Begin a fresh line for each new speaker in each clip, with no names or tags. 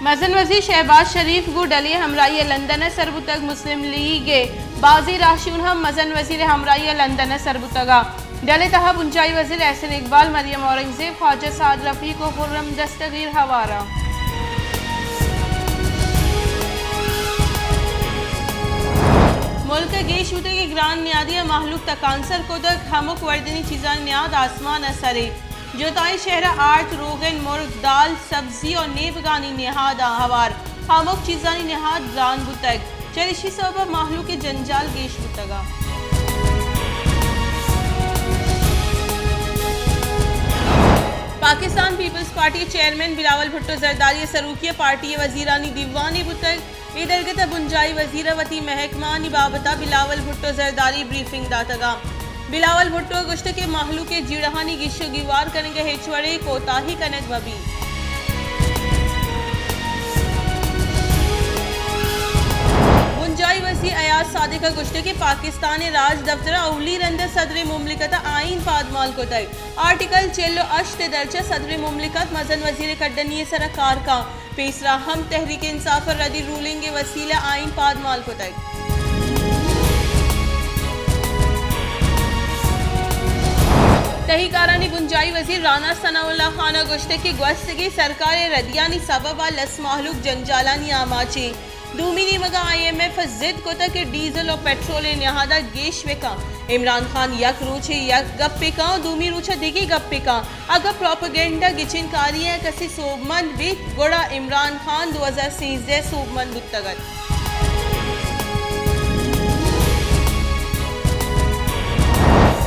मजन वजी शहबाज शरीफ गु डली हमराई लंदन सरबुतग मुस्लिम लीग बाजी राशिउन हम मजन वजीर हमराई लंदन सरबुतगा डले तहा बुंजाई वजीर एहसन इकबाल मरियम औरंगजेब ख्वाजा साद रफ़ी को खुर्रम दस्तगीर हवारा। मुल्क गेश उते के ग्रान न्यादिया महलूक तकांसर को दक हमक वर्दनी चीज़ान न्याद आसमान असरे जोताई शहरा आर्थ रोगन मुर्ग दाल सब्जी और नेबगानी निहाद हवार हमक चीज़ानी निहाद ग्रान बुतक चरिशी सबब महलूक के जंजाल गेश बुतगा। Pakistan peoples party chairman Bilawal Bhutto Zardari सरूकिया पार्टी वजीरानी दीवानी बुतक इधर बुंजाई वजीरवती महकमानी बाबता बिलावल भुट्टो जरदारी ब्रीफिंग दातगा। बिलावल भुट्टो गुश्त के महलू के जिड़हानी गिशो गिवार करेंगे हेचवड़े कोताही कनक बबी। बुंजाई वजी अयाज सादिक गुश्त के पाकिस्तान राज दफ्तर अवली रंद सदर मुमलिकत आइन पादमाल को तय आर्टिकल चेल्लो अश्त दर्जा सदर मुमलिकत मजन वजीर कड्डनी सरकार का पेसरा हम तहरीक इंसाफ रदी रूलिंग के वसीला आइन पादमाल को तय। तहीकारानी बुंजाई वजीर राना सनाउल्लाह खाना गुश्ते की ग्वस्त की सरकार रदियानी सबब लस माहलूक जंजालानी आमाची दूमिनी मगा IMF जिद को तक डीजल और पेट्रोल नहादा गेश वेका इमरान खान यक रूछे यक गप्पे का दूमी रूछा दिगी गप्पे का अगर प्रोपेगेंडा गिचिन कारियां कसी सोबमंद भी गोड़ा इमरान खान 2013 सोबमंद गुत्तगत।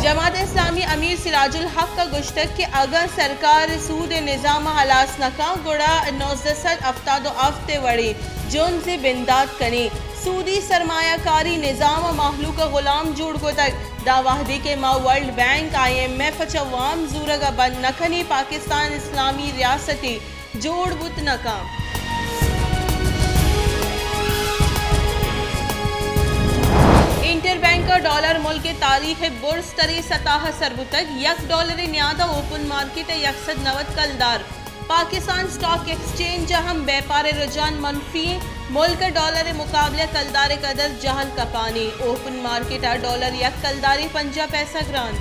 जमात इस्लामी अमीर सिराजुल हक का गुश्तक के अगर सरकार सूद निज़ाम हलास नका गुड़ा 970 अफ्ते वड़े जोन से बिंदात कने सूदी सरमायाकारी निज़ाम माहलू का गुलाम जोड़ को तक दावाहदी के माँ वर्ल्ड बैंक IMF चवाम जूरगा बंद नखनी पाकिस्तान इस्लामी रियासती जोड़ बुत नका। इंटर बैंक का डॉलर मुल्क के तारीख बुर्स तरी सताह सरबुतक यक डॉलर न्यादा ओपन मार्केट 190 कलदार पाकिस्तान स्टॉक एक्सचेंज हम व्यापार रुझान मनफी मुल्क डॉलर मुकाबले कलदार कदर जहल कपानी ओपन मार्केट डॉलर यक कलदारी 50 पैसा ग्रान।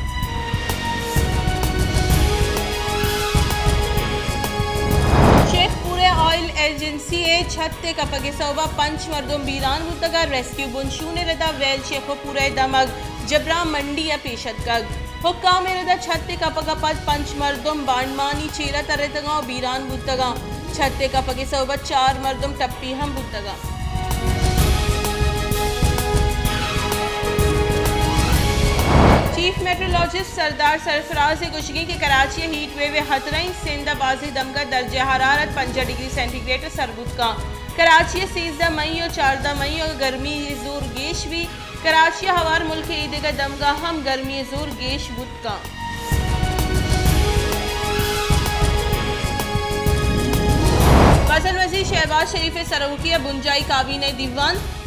शेखपुरे ऑयल एजेंसी छत्ते कपगे सौबा पंच मर्दों बीरान हुतगा रेस्क्यू बुनशूने रदा वेल शेखपुरे दमग जबरा मंडी या पेशत गग हुक्का में रदा छत्ते कपगा पद पंच मर्दों बांडमानी चेरा तरतगा बीरान बुतगा छत्ते कपगे सौबा 4 मर्दों टप्पी हम बुतगा। चीफ मेट्रोलॉजिस्ट सरदार सरफराज गुशगी के कराची हीट वेव हतरई सेंदाबाजी दमगा दर्जा हरारत 5 डिग्री सेंटीग्रेड सरबुत का कराची 13 मई और 14 मई और गर्मी जोर गेश भी कराची हवार मुल्क ईद का दमगा हम गर्मी जोर गेश बुत का। मजन वजी शहबाज शरीफ सरूकिया बुंजाई काबीने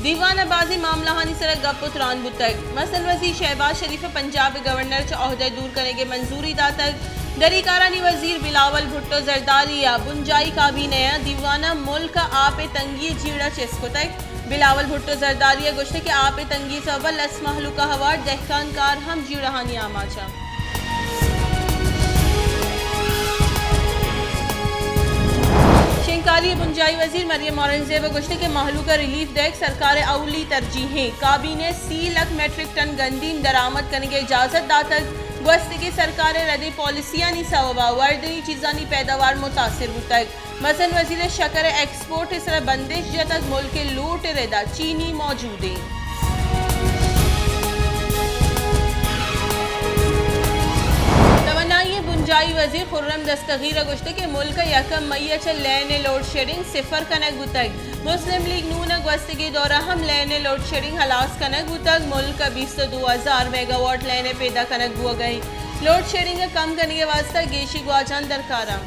दीवानाबाजी मामला हानि सर गपुत्रान बुतक मजन वजी शहबाज शरीफ पंजाब गवर्नर ओहदे दूर करेंगे मंजूरी दातक दरीकारानी वजीर बिलावल भुट्टो जरदारिया बुंजाई काबीने दीवाना मुल्क आपे तंगी जीड़ा चेस्कोतक बिलावल भुट्टो जरदारिया गुश्ते के आपे तंगी सबल लस महलूका हवार दहकान कार हम जीड़हानी आमाचा। शिंकाली बुंजाई वजीर मरियम औरंगजेब गुश्ते के महलू का रिलीफ देख सरकार अवली तरजीहें काबीने 30 लाख मेट्रिक टन गंदीम दरामद करने की इजाजत दातक वस्ती की सरकार रदी पॉलिसियां नी सवबा वर्दनी चीज़ानी पैदावार मुतासिर बुतक मसन वजीर शकर एक्सपोर्ट इस बंदिश जतक मुल्क लूट रदा चीनी मौजूद है। बुंजाई वजीर खुर्रम दस्तगीर गुश्ते के मुल्क यकम मई लेने लोड शेडिंग सिफर कनक गुतक मुस्लिम लीग नून गस्त के दौरा हम लेने लोड शेडिंग हलास कनक गुतक मुल्क 20,000 मेगावाट लेने पैदा कनक हुआ गई लोड शेडिंग कम करने के वास्ते गेशी गुआजान दरकारा।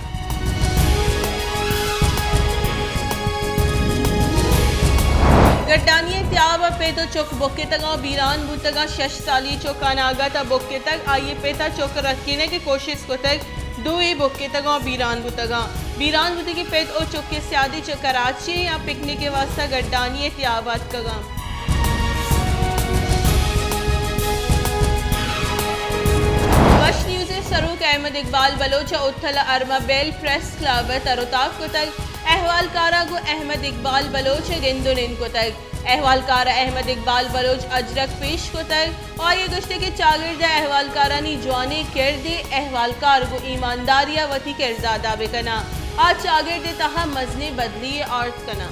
गड्डानी त्याब पेतो चौक बोके तक बीरान बुतगा 6 साली चौका नागा ता बोके तक आइए पेता चौक रखने की कोशिश को तक दुई बुक्के तगा बीरान बुतगा बीरान बुते की पेद ओ चुक्के स्यादी च कराची या पिकनिक के वास्ता गड्डानी त्याबाद कगा वश न्यूज़ सरूक अहमद इकबाल बलोच उत्थल अरमा बेल प्रेस क्लब तरोताब को तक अहवालकारा को अहमद इकबाल बलोच गिंदुन इनको तक अहवालकारा अहमद इकबाल बलोच अजरक पेश को तक और ये गुश्ते के चागिर्द अहवालकारा नी जवानी किरदे अहवालकार को ईमानदारिया वती किरदादा बेकना आज चागिर्द तहा मजने बदली अर्थ कना।